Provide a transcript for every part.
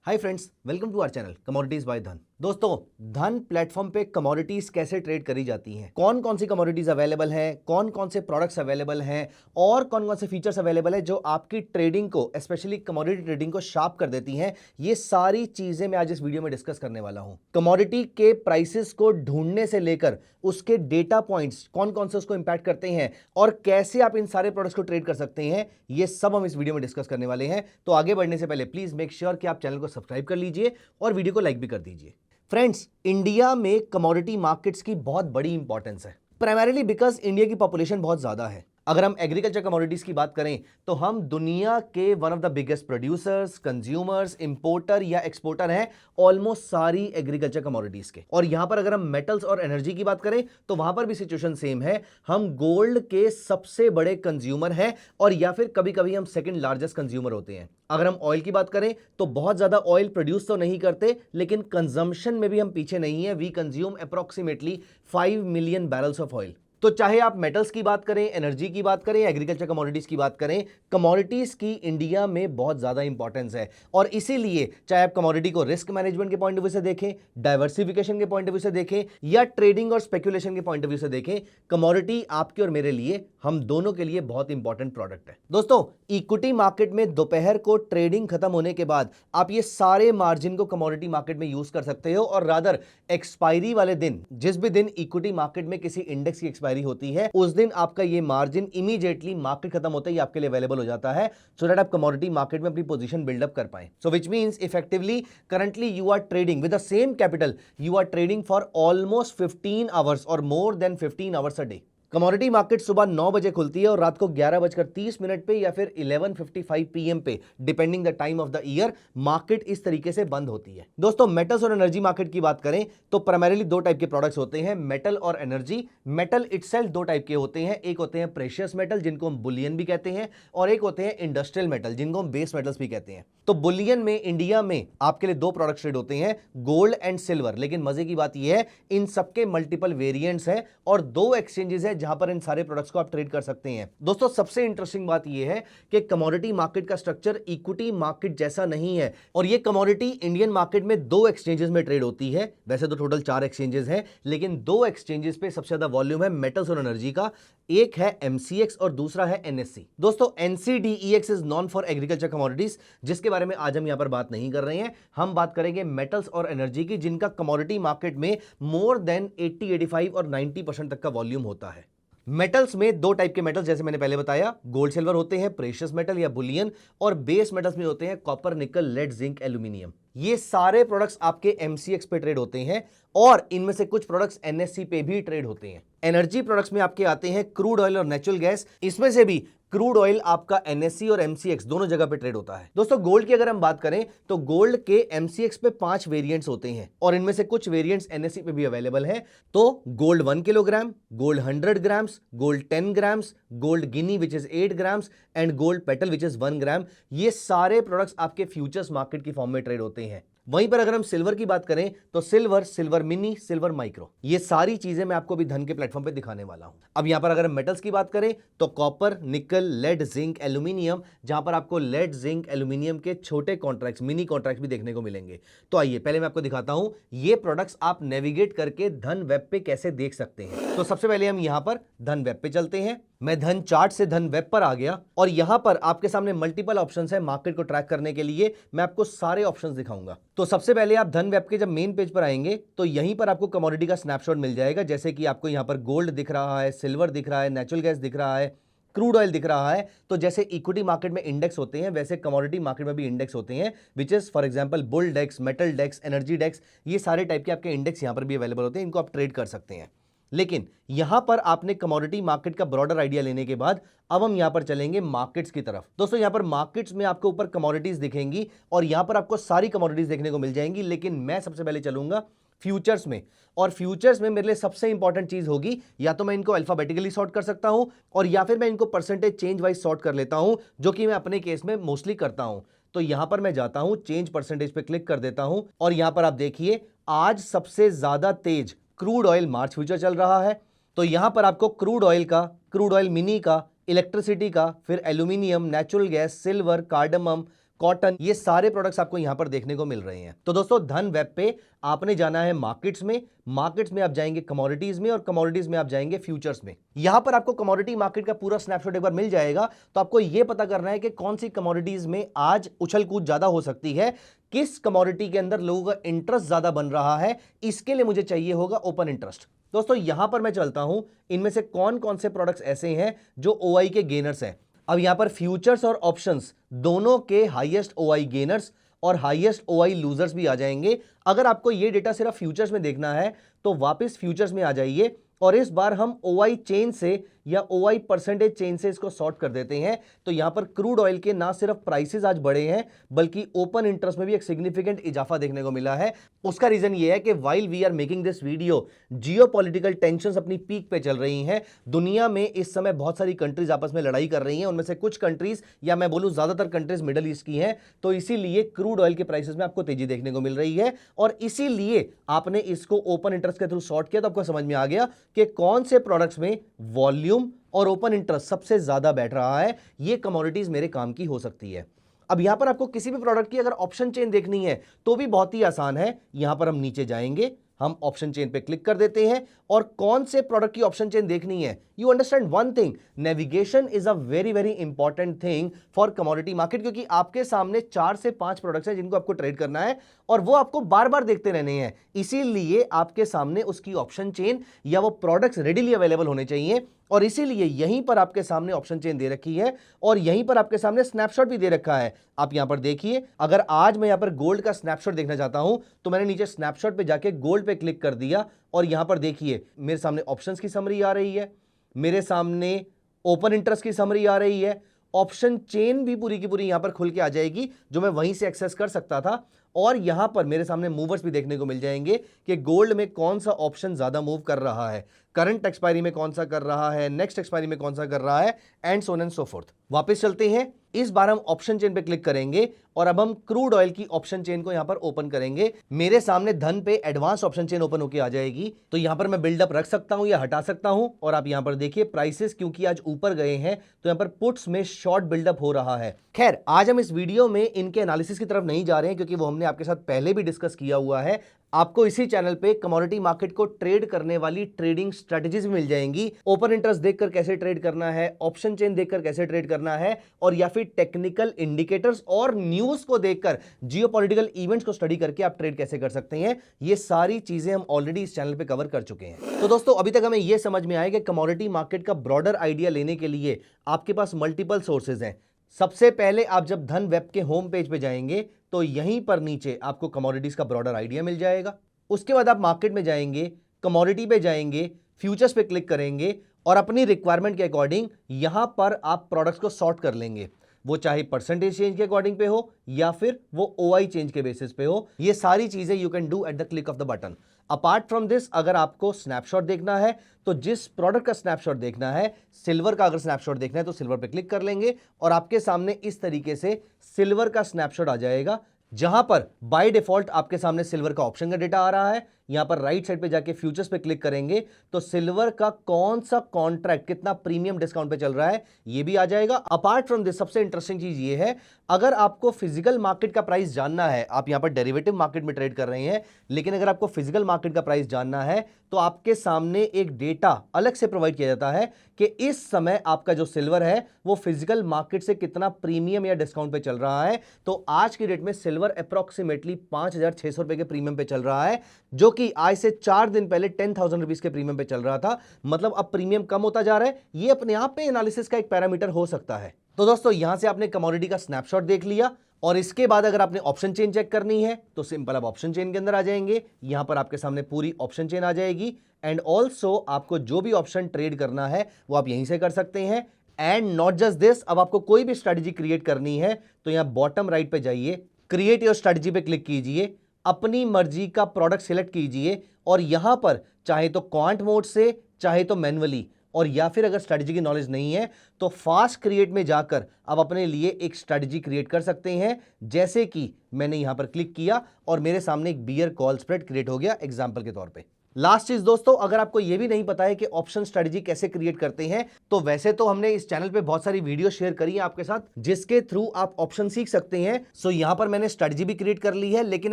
Hi friends, welcome to our channel commodities by Dhan. दोस्तों, धन platform पे कमोडिटीज कैसे ट्रेड करी जाती हैं, कौन कौन सी कमोडिटीज अवेलेबल हैं, कौन कौन से प्रोडक्ट्स अवेलेबल हैं और कौन कौन से फीचर्स अवेलेबल है जो आपकी ट्रेडिंग को, स्पेशली कमोडिटी ट्रेडिंग को शार्प कर देती हैं, ये सारी चीजें मैं आज इस वीडियो में डिस्कस करने वाला हूं। कमोडिटी के प्राइसेस को ढूंढने से लेकर उसके डेटा पॉइंट्स कौन कौन से उसको इंपैक्ट करते हैं और कैसे आप इन सारे प्रोडक्ट्स को ट्रेड कर सकते हैं, ये सब हम इस वीडियो में डिस्कस करने वाले हैं। तो आगे बढ़ने से पहले प्लीज मेक श्योर कि आप चैनल को सब्सक्राइब कर लीजिए और वीडियो को लाइक भी कर दीजिए। फ्रेंड्स, इंडिया में कमोडिटी मार्केट्स की बहुत बड़ी इंपॉर्टेंस है, प्राइमरीली बिकॉज इंडिया की पॉपुलेशन बहुत ज्यादा है। अगर हम एग्रीकल्चर कमोडिटीज की बात करें तो हम दुनिया के one of the biggest producers, consumers, importer या एक्सपोर्टर हैं ऑलमोस्ट सारी एग्रीकल्चर कमोडिटीज के। और यहां पर अगर हम मेटल्स और एनर्जी की बात करें तो वहां पर भी सिचुएशन सेम है। हम गोल्ड के सबसे बड़े कंज्यूमर हैं और या फिर कभी कभी हम सेकंड लार्जेस्ट कंज्यूमर होते हैं। अगर हम ऑयल की बात करें तो बहुत ज्यादा ऑयल प्रोड्यूस तो नहीं करते, लेकिन कंजम्पशन में भी हम पीछे नहीं है। We consume approximately 5 million barrels of oil. तो चाहे आप मेटल्स की बात करें, एनर्जी की बात करें, एग्रीकल्चर कमोडिटीज की बात करें, कमोडिटीज की इंडिया में बहुत ज्यादा इंपॉर्टेंस है। और इसीलिए चाहे आप कमोडिटी को रिस्क मैनेजमेंट के पॉइंट ऑफ व्यू से देखें, डाइवर्सिफिकेशन के पॉइंट ऑफ व्यू से देखें या ट्रेडिंग और स्पेकुलेशन के पॉइंट ऑफ व्यू से देखें, कमोडिटी आपके और मेरे लिए, हम दोनों के लिए बहुत इंपॉर्टेंट प्रोडक्ट है। दोस्तों, इक्विटी मार्केट में दोपहर को ट्रेडिंग खत्म होने के बाद आप ये सारे मार्जिन को कमोडिटी मार्केट में यूज कर सकते हो और रादर एक्सपायरी वाले दिन, जिस भी दिन इक्विटी मार्केट में किसी इंडेक्स की एक्सपायरी होती है, उस दिन आपका ये मार्जिन इमीडिएटली मार्केट खत्म होते ही आपके लिए अवेलेबल हो जाता है, सो दैट आप कमोडिटी मार्केट में अपनी पोजीशन बिल्डअप कर पाए। So which means effectively currently you are trading with the same capital, you are trading for almost 15 hours और more than 15 hours a day. Commodity market सुबह 9 बजे खुलती है और रात को 11:30 पे या फिर 11:55 PM पे, depending the time of the year, market इस तरीके से बंद होती है। दोस्तों, मेटल्स और एनर्जी मार्केट की बात करें तो प्राइमरीली दो टाइप के प्रोडक्ट्स होते हैं, मेटल और एनर्जी। मेटल इटसेल्फ दो टाइप के होते हैं, एक होते हैं प्रेशियस मेटल जिनको हम बुलियन भी कहते हैं और एक होते हैं इंडस्ट्रियल मेटल जिनको हम बेस मेटल्स भी कहते हैं। तो बुलियन में इंडिया में आपके लिए दो प्रोडक्ट्स ट्रेड होते हैं, गोल्ड एंड सिल्वर। लेकिन मजे की बात यह है, इन सबके मल्टीपल वेरिएंट्स हैं और दो एक्सचेंजेस हैं जहां पर इन सारे प्रोडक्ट्स को आप ट्रेड कर सकते हैं। दोस्तों, सबसे इंटरेस्टिंग बात यह है कि कमोडिटी मार्केट का स्ट्रक्चर इक्विटी मार्केट जैसा नहीं है और यह कमोडिटी इंडियन मार्केट में दो एक्सचेंजेस में ट्रेड होती है। वैसे तो टोटल 4 एक्सचेंजेस हैं, लेकिन दो एक्सचेंजेस पे सबसे ज्यादा वॉल्यूम है मेटल्स और एनर्जी का। एक है MCX और दूसरा है NSE। दोस्तों, NCDEX is non for agriculture commodities, जिसके बारे में आज हम यहां पर बात नहीं कर रहे हैं। हम बात करेंगे मेटल्स और एनर्जी की, जिनका कमोडिटी मार्केट में मोर देन 80, 85 और 90% तक का वॉल्यूम होता है। मेटल्स में दो टाइप के मेटल्स, जैसे मैंने पहले बताया, गोल्ड सिल्वर होते हैं, प्रेशियस मेटल या बुलियन, और बेस मेटल्स में होते हैं कॉपर, निकल, लेड, जिंक, एल्यूमिनियम। ये सारे प्रोडक्ट्स आपके MCX पे ट्रेड होते हैं और इनमें से कुछ प्रोडक्ट्स NSE पे भी ट्रेड होते हैं। एनर्जी प्रोडक्ट्स में आपके आते हैं क्रूड ऑयल और नेचुरल गैस। इसमें से भी क्रूड ऑयल आपका NSE और MCX दोनों जगह पे ट्रेड होता है। दोस्तों, गोल्ड की अगर हम बात करें तो गोल्ड के MCX पे 5 वेरिएंट्स होते हैं और इनमें से कुछ वेरिएंट्स NSE पे भी अवेलेबल हैं। तो gold 1 kilogram, gold 100 grams, gold 10 grams, gold Guinea which is 8 grams and gold petal which is 1 ग्राम, ये सारे प्रोडक्ट्स आपके फ्यूचर्स मार्केट की फॉर्म में ट्रेड होते हैं। वहीं पर अगर हम सिल्वर की बात करें तो silver, silver mini, silver micro, ये सारी चीजें मैं आपको भी धन के प्लेटफॉर्म पे दिखाने वाला हूं। अब यहां पर अगर हम मेटल्स की बात करें तो कॉपर, निकल, लेड, जिंक, एल्यूमिनियम, जहां पर आपको लेड, जिंक, एल्यूमिनियम के छोटे कॉन्ट्रैक्ट्स, मिनी कॉन्ट्रैक्ट्स भी देखने को मिलेंगे। तो आइए पहले मैं आपको दिखाता हूं ये प्रोडक्ट्स आप नेविगेट करके धन वेब पे कैसे देख सकते हैं। तो सबसे पहले हम यहां पर धन वेब पे चलते हैं। मैं धन चार्ट से धन वेब पर आ गया और यहां पर आपके सामने मल्टीपल ऑप्शंस है मार्केट को ट्रैक करने के लिए। मैं आपको सारे ऑप्शंस दिखाऊंगा। तो सबसे पहले आप धन वेब के जब मेन पेज पर आएंगे तो यहीं पर आपको कमोडिटी का स्नैपशॉट मिल जाएगा, जैसे कि आपको यहां पर गोल्ड दिख रहा है, सिल्वर दिख रहा है, नेचुरल गैस दिख रहा है, क्रूड ऑयल दिख रहा है। तो जैसे इक्विटी मार्केट में इंडेक्स होते हैं, वैसे कमोडिटी मार्केट में भी इंडेक्स होते हैं, which is for example bull dex, metal dex, energy dex, ये सारे टाइप के आपके इंडेक्स यहां पर भी अवेलेबल होते हैं। इनको आप ट्रेड कर सकते हैं। लेकिन यहां पर आपने कमोडिटी मार्केट का ब्रॉडर आइडिया लेने के बाद अब हम यहां पर चलेंगे मार्केट्स की तरफ। दोस्तों, यहां पर मार्केट्स में आपको ऊपर कमोडिटीज दिखेंगी और यहां पर आपको सारी कमोडिटीज देखने को मिल जाएंगी, लेकिन मैं सबसे पहले चलूंगा फ्यूचर्स में। और फ्यूचर्स में मेरे लिए सबसे इंपॉर्टेंट चीज होगी, या तो मैं इनको अल्फाबेटिकली सॉर्ट कर सकता हूं और या फिर मैं इनको परसेंटेज चेंज वाइज सॉर्ट कर लेता हूं, जो कि मैं अपने केस में मोस्टली करता हूं। तो यहां पर मैं जाता हूं, चेंज परसेंटेज पे क्लिक कर देता हूं और यहां पर आप देखिए आज सबसे ज्यादा तेज क्रूड ऑयल मार्च फ्यूचर चल रहा है। तो यहां पर आपको क्रूड ऑयल का, क्रूड ऑयल मिनी का, इलेक्ट्रिसिटी का, फिर aluminium, natural gas, silver, cardamom, cotton, ये सारे प्रोडक्ट्स आपको यहां पर देखने को मिल रहे हैं। तो दोस्तों धन वेब पे आपने जाना है मार्केट्स में, मार्केट्स में आप जाएंगे कमोडिटीज में, और कमोडिटीज में आप जाएंगे फ्यूचर्स में। यहां पर आपको कमोडिटी मार्केट का पूरा स्नैपशॉट एक बार मिल जाएगा। तो आपको यह पता करना है कि कौन सी कमोडिटीज में आज उछल कूद ज्यादा हो सकती है, किस कमोडिटी के अंदर लोगों का इंटरेस्ट ज्यादा बन रहा है। इसके लिए मुझे चाहिए होगा ओपन इंटरेस्ट। दोस्तों यहां पर मैं चलता हूं, इनमें से कौन कौन से प्रोडक्ट्स ऐसे हैं जो ओआई के गेनर्स हैं। अब यहां पर फ्यूचर्स और ऑप्शंस दोनों के हाईएस्ट ओआई गेनर्स और हाईएस्ट ओआई लूजर्स भी आ जाएंगे। अगर आपको यह डेटा सिर्फ फ्यूचर्स में देखना है तो वापस फ्यूचर्स में आ जाइए, और इस बार हम ओआई चेन से या ओआई परसेंटेज चेन से इसको सॉर्ट कर देते हैं। तो यहां पर क्रूड ऑयल के ना सिर्फ प्राइसेस आज बढ़े हैं, बल्कि ओपन इंटरेस्ट में भी एक सिग्निफिकेंट इजाफा देखने को मिला है। उसका रीजन यह है कि while we are making this video, geopolitical tensions अपनी पीक पे चल रही हैं। दुनिया में इस समय बहुत सारी कंट्रीज आपस में लड़ाई कर रही हैं, उनमें से कुछ कंट्रीज या मैं बोलूं ज्यादातर कंट्रीज मिडल ईस्ट की हैं। तो इसीलिए क्रूड ऑयल के प्राइसेस में आपको तेजी देखने को मिल रही है, और इसीलिए आपने इसको ओपन इंटरेस्ट के थ्रू सॉर्ट किया। तो आपको समझ में आ गया कि कौन से प्रोडक्ट्स में वॉल्यूम और ओपन इंटरेस्ट सबसे ज्यादा बैठ रहा है, ये कमोडिटीज मेरे काम की हो सकती है। अब यहां पर आपको किसी भी प्रोडक्ट की अगर ऑप्शन चेन देखनी है तो भी बहुत ही आसान है। यहां पर हम नीचे जाएंगे, हम ऑप्शन चेन पे क्लिक कर देते हैं, और कौन से प्रोडक्ट की ऑप्शन चेन देखनी है। You understand one thing, navigation is a very very important thing for commodity market, क्योंकि आपके सामने 4 से 5 प्रोडक्ट्स हैं जिनको आपको ट्रेड करना है, और वो आपको बार बार देखते रहने हैं। इसीलिए आपके सामने उसकी ऑप्शन चेन या वो प्रोडक्ट्स रेडिली अवेलेबल होने चाहिए, और इसीलिए यहीं पर आपके सामने ऑप्शन चेन दे रखी है, और यहीं पर आपके सामने स्नैपशॉट भी दे रखा है। आप यहां पर देखिए, अगर आज मैं यहां पर गोल्ड का स्नैपशॉट देखना चाहता हूं तो मैंने नीचे स्नैपशॉट पे जाके गोल्ड पे क्लिक कर दिया, और यहां पर देखिए मेरे सामने ऑप्शंस की समरी आ रही है, मेरे सामने ओपन इंटरेस्ट की समरी आ रही है, ऑप्शन चेन भी पूरी की पूरी यहां पर खुल के आ जाएगी जो मैं वहीं से एक्सेस कर सकता था। और यहां पर मेरे सामने मूवर्स भी देखने को मिल जाएंगे कि गोल्ड में कौन सा ऑप्शन ज्यादा मूव कर रहा है, करंट एक्सपायरी में कौन सा कर रहा है, नेक्स्ट एक्सपायरी में कौन सा कर रहा है, and so on and so fourth. वापस चलते हैं, इस बार हम ऑप्शन चेन पे क्लिक करेंगे, और अब हम क्रूड ऑयल की ऑप्शन चेन को यहां पर ओपन करेंगे। मेरे सामने धन पे एडवांस ऑप्शन चेन ओपन होकर आ जाएगी। तो यहां पर मैं बिल्डअप रख सकता हूं या हटा सकता हूं, और आप यहां पर देखिए प्राइसेस क्योंकि आज ऊपर गए हैं तो यहां पर पुट्स में शॉर्ट बिल्डअप हो रहा है। खैर आज हम इस वीडियो में इनके एनालिसिस की तरफ नहीं जा रहे हैं, क्योंकि वो हमने आपके साथ पहले भी डिस्कस किया हुआ है। आपको इसी चैनल पे कमोडिटी मार्केट को ट्रेड करने वाली ट्रेडिंग स्ट्रेटजीज मिल जाएंगी। ओपन इंटरेस्ट देखकर कैसे ट्रेड करना है, ऑप्शन चेन देखकर कैसे ट्रेड करना है, और या फिर टेक्निकल इंडिकेटर्स और न्यूज को देखकर जियोपॉलिटिकल इवेंट्स को स्टडी करके आप ट्रेड कैसे कर सकते हैं। ये सारी चीजें हम ऑलरेडी इस चैनल पे कवर कर चुके हैं। तो दोस्तों अभी तक हमें यह समझ में आया कि कमोडिटी मार्केट का ब्रॉडर आइडिया लेने के लिए आपके पास मल्टीपल सोर्सेज हैं। सबसे पहले आप जब धन वेब के होम पेज पे जाएंगे तो यहीं पर नीचे आपको कमोडिटीज का ब्रॉडर आइडिया मिल जाएगा। उसके बाद आप मार्केट में जाएंगे, कमोडिटी पे जाएंगे, फ्यूचर्स पे क्लिक करेंगे, और अपनी रिक्वायरमेंट के अकॉर्डिंग यहां पर आप प्रोडक्ट्स को सॉर्ट कर लेंगे। वो चाहे परसेंटेज चेंज के अकॉर्डिंग पे हो या फिर वो ओआई चेंज के बेसिस पे हो। ये सारी चीजें you can do at the click of the button. Apart from this, अगर आपको स्नैपशॉट देखना है तो जिस प्रोडक्ट का स्नैपशॉट देखना है, सिल्वर का अगर स्नैपशॉट देखना है तो सिल्वर पे क्लिक कर लेंगे, और आपके सामने इस तरीके से सिल्वर का स्नैपशॉट आ जाएगा, जहां पर बाय डिफॉल्ट आपके सामने सिल्वर का ऑप्शन का डेटा आ रहा है। यहां पर राइट साइड पे जाके फ्यूचर्स पे क्लिक करेंगे तो सिल्वर का कौन सा कॉन्ट्रैक्ट कितना प्रीमियम डिस्काउंट पे चल रहा है ये भी आ जाएगा। अपार्ट फ्रॉम दिस सबसे इंटरेस्टिंग चीज ये है, अगर आपको फिजिकल मार्केट का प्राइस जानना है, आप यहां पर डेरिवेटिव मार्केट में ट्रेड कर रहे हैं, लेकिन अगर आपको फिजिकल मार्केट का प्राइस जानना है तो आपके सामने एक डेटा अलग से प्रोवाइड किया जाता है कि इस समय आपका जो सिल्वर है वो फिजिकल मार्केट से कितना प्रीमियम या डिस्काउंट पे चल रहा है। तो आज की डेट में सिल्वर अप्रोक्सीमेटली 5,600 रुपए के प्रीमियम पे चल रहा है, जो कि आज से 4 दिन पहले 10,000 रुपीज के प्रीमियम पे चल रहा था। मतलब अब प्रीमियम कम होता जा रहा है। ये अपने आप में एनालिसिस का एक पैरामीटर हो सकता है। तो दोस्तों यहां से आपने कमोडिटी का स्नैपशॉट देख लिया, और इसके बाद अगर आपने ऑप्शन चेन चेक करनी है तो सिंपल आप ऑप्शन चेन के अंदर आ जाएंगे। यहां पर आपके सामने पूरी ऑप्शन चेन आ जाएगी, एंड ऑल्सो आपको जो भी ऑप्शन ट्रेड करना है वो आप यहीं से कर सकते हैं। एंड नॉट जस्ट दिस, अब आपको कोई भी स्ट्रेटजी क्रिएट करनी है तो यहां बॉटम राइट पे जाइए, क्रिएट योर स्ट्रेटजी पे क्लिक कीजिए, अपनी मर्जी का प्रोडक्ट सिलेक्ट कीजिए, और यहां पर चाहे तो क्वांट मोड से, चाहे तो मैन्युअली, और या फिर अगर स्ट्रेटजी की नॉलेज नहीं है तो फास्ट क्रिएट में जाकर आप अपने लिए एक स्ट्रेटजी क्रिएट कर सकते हैं। जैसे कि मैंने यहां पर क्लिक किया और मेरे सामने एक बियर कॉल स्प्रेड क्रिएट हो गया एग्जांपल के तौर पे। लास्ट चीज दोस्तों, अगर आपको यह भी नहीं पता है कि ऑप्शन स्ट्रेटजी कैसे क्रिएट करते हैं, तो वैसे तो हमने इस चैनल पे बहुत सारी वीडियो शेयर करी है आपके साथ, जिसके थ्रू आप ऑप्शन सीख सकते हैं। सो यहां पर मैंने स्ट्रेटजी भी क्रिएट कर ली है, लेकिन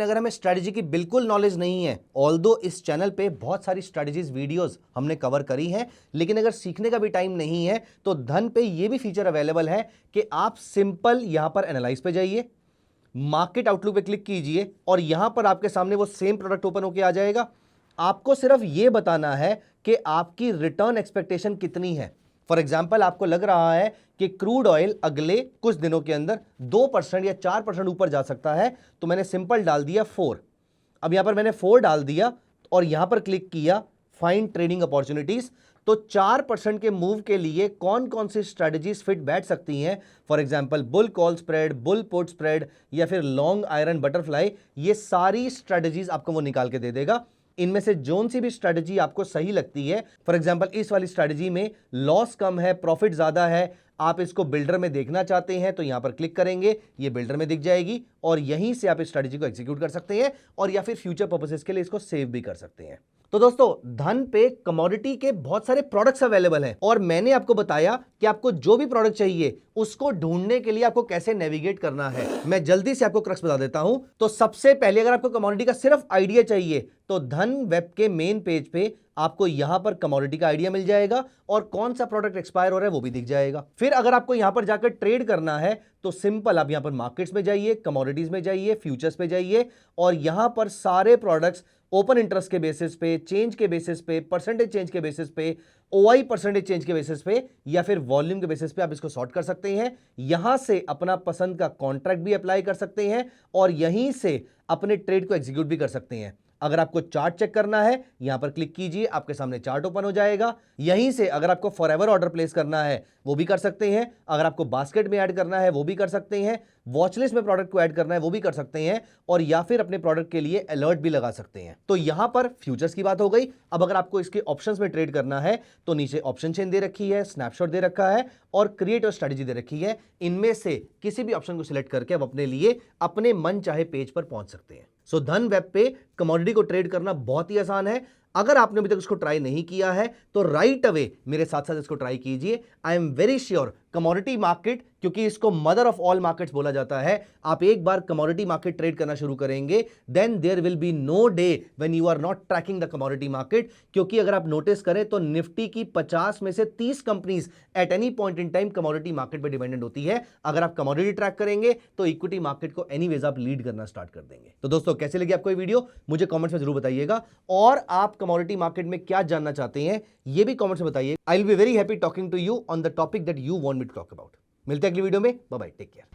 अगर हमें स्ट्रेटजी की बिल्कुल नॉलेज नहीं है, ऑल्दो इस चैनल पे बहुत सारी स्ट्रेटजीज वीडियोस हमने कवर करी है, लेकिन अगर सीखने का भी टाइम नहीं है तो धन पे ये भी फीचर अवेलेबल है कि आप सिंपल यहां पर एनालाइज पे जाइए, मार्केट आउटलुक पे क्लिक कीजिए और यहां पर आपके सामने वो सेम प्रोडक्ट ओपन होकर आ जाएगा। आपको सिर्फ यह बताना है कि आपकी रिटर्न एक्सपेक्टेशन कितनी है। फॉर एग्जाम्पल, आपको लग रहा है कि क्रूड ऑयल अगले कुछ दिनों के अंदर 2% या 4% ऊपर जा सकता है, तो मैंने सिंपल डाल दिया 4। अब यहां पर मैंने 4 डाल दिया और यहां पर क्लिक किया फाइंड ट्रेडिंग अपॉर्चुनिटीज। तो 4% के मूव के लिए कौन कौन सी स्ट्रेटजीज फिट बैठ सकती हैं, for example bull call spread, bull put spread या फिर लॉन्ग आयरन बटरफ्लाई, ये सारी स्ट्रेटजीज आपको वो निकाल के दे देगा। इनमें से जोन सी भी स्ट्रेटजी आपको सही लगती है, फॉर एग्जांपल इस वाली स्ट्रेटजी में लॉस कम है, प्रॉफिट ज्यादा है, आप इसको बिल्डर में देखना चाहते हैं तो यहां पर क्लिक करेंगे, ये बिल्डर में दिख जाएगी और यहीं से आप इस स्ट्रेटजी को एग्जीक्यूट कर सकते हैं और या फिर फ्यूचर पर्पसेस के लिए इसको सेव भी कर सकते हैं। तो दोस्तों, धन पे कमोडिटी के बहुत सारे प्रोडक्ट्स अवेलेबल हैं और मैंने आपको बताया कि आपको जो भी प्रोडक्ट चाहिए उसको ढूंढने के लिए आपको कैसे नेविगेट करना है। मैं जल्दी से आपको क्रक्स बता देता हूं। तो सबसे पहले अगर आपको कमोडिटी का सिर्फ आइडिया चाहिए तो धन वेब के मेन पेज पे आपको यहां पर कमोडिटी का आइडिया मिल जाएगा और कौन सा प्रोडक्ट एक्सपायर हो रहा है वो भी दिख जाएगा। फिर अगर आपको यहां पर जाकर ट्रेड करना है तो सिंपल आप यहां पर मार्केट्स में जाइए, कमोडिटीज में जाइए, फ्यूचर्स पे जाइए और यहां पर सारे प्रोडक्ट्स ओपन इंटरेस्ट के बेसिस पे, चेंज के बेसिस पे, परसेंटेज चेंज के बेसिस पे, ओआई परसेंटेज चेंज के बेसिस पे या फिर वॉल्यूम के बेसिस पे आप इसको सॉर्ट कर सकते हैं। यहां से अपना पसंद का कॉन्ट्रैक्ट भी अप्लाई कर सकते हैं और यहीं से अपने ट्रेड को एग्जीक्यूट भी कर सकते हैं। अगर आपको चार्ट चेक करना है यहां पर क्लिक कीजिए, आपके सामने चार्ट ओपन हो जाएगा। यहीं से अगर आपको फॉरएवर ऑर्डर प्लेस करना है वो भी कर सकते हैं, अगर आपको बास्केट में ऐड करना है वो भी कर सकते हैं, वॉचलिस्ट में प्रोडक्ट को ऐड करना है वो भी कर सकते हैं और या फिर अपने प्रोडक्ट के लिए अलर्ट भी लगा सकते हैं। तो यहां पर फ्यूचर्स की बात हो गई। अब अगर आपको इसके ऑप्शंस में ट्रेड करना है तो नीचे ऑप्शन चेन दे रखी है, स्नैपशॉट दे रखा है और क्रिएट और स्ट्रेटजी दे रखी है। इनमें से किसी भी ऑप्शन को सिलेक्ट करके आप अपने लिए अपने मन चाहे पेज पर पहुंच सकते हैं। सो धन वेब पे कमोडिटी को ट्रेड करना बहुत ही आसान है। अगर आपने अभी तक इसको ट्राई नहीं किया है तो राइट अवे मेरे साथ साथ इसको ट्राई कीजिए। I am very sure commodity market, क्योंकि इसको मदर ऑफ ऑल मार्केट्स बोला जाता है, आप एक बार कमोडिटी मार्केट ट्रेड करना शुरू करेंगे then there will be no day when you are not tracking the commodity market. क्योंकि अगर आप नोटिस करें तो निफ्टी की 50 में से 30 companies at any point in time commodity market पर डिपेंडेंट होती है। अगर आप कमोडिटी ट्रैक करेंगे तो इक्विटी मार्केट को एनीवेज आप लीड करना स्टार्ट कर देंगे। तो दोस्तों, कैसे लगी आपको ये वीडियो मुझे कमेंट्स में जरूर बताइएगा और आप कमोडिटी मार्केट में क्या जानना चाहते हैं ये भी कमेंट्स में बताइए। I will be very happy talking to you on the topic that you want me to talk about. मिलते हैं अगली वीडियो में। Bye bye, take care.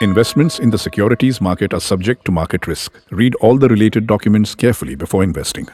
Investments in the securities market are subject to market risk. Read all the related documents carefully before investing.